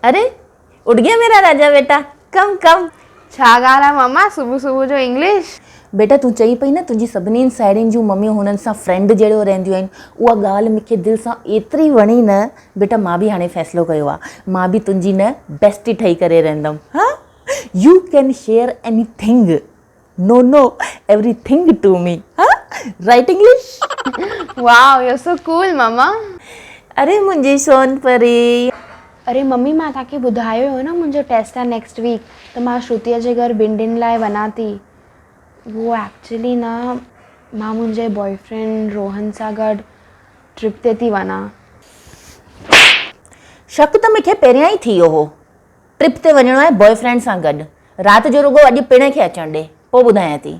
अरे उठ गया मेरा राजा बेटा, कम कम। छा ॻाल्हि आहे मम्मा, सुबुह सुबुह जो इंग्लिश? बेटा तूं चई पई न तुंहिंजी सभिनी साहेड़ियुनि जूं मम्मियूं हुननि सां फ्रेंड जहिड़ो रहंदियूं आहिनि, उहा ॻाल्हि मूंखे दिलि सां एतिरी वणी न बेटा, मां बि हाणे फ़ैसिलो कयो आहे, मां बि तुंहिंजी न बेस्टी ठही करे रहंदमि। हा, you can share anything, no no everything to me. हा, right English? Wow, you so cool mamma. अरे मुंहिंजी सोन परी। अरे मम्मी, मां तव्हांखे ॿुधायो हुयो न मुंहिंजो टेस्ट आहे नेक्स्ट वीक, त मां श्रुतीअ जे घर ॿिनि ॾींहंनि लाइ वञा थी। वो एक्चुअली न, मां मुंहिंजे बॉयफ्रेंड रोहन सां गॾु ट्रिप ते थी वञा। शक त मूंखे पहिरियां ई थी वियो हो, ट्रिप ते वञिणो आहे बॉयफ्रेंड सां गॾु। राति जो रुगो अॼु पिण खे अचणु ॾे, पोइ ॿुधायां थी।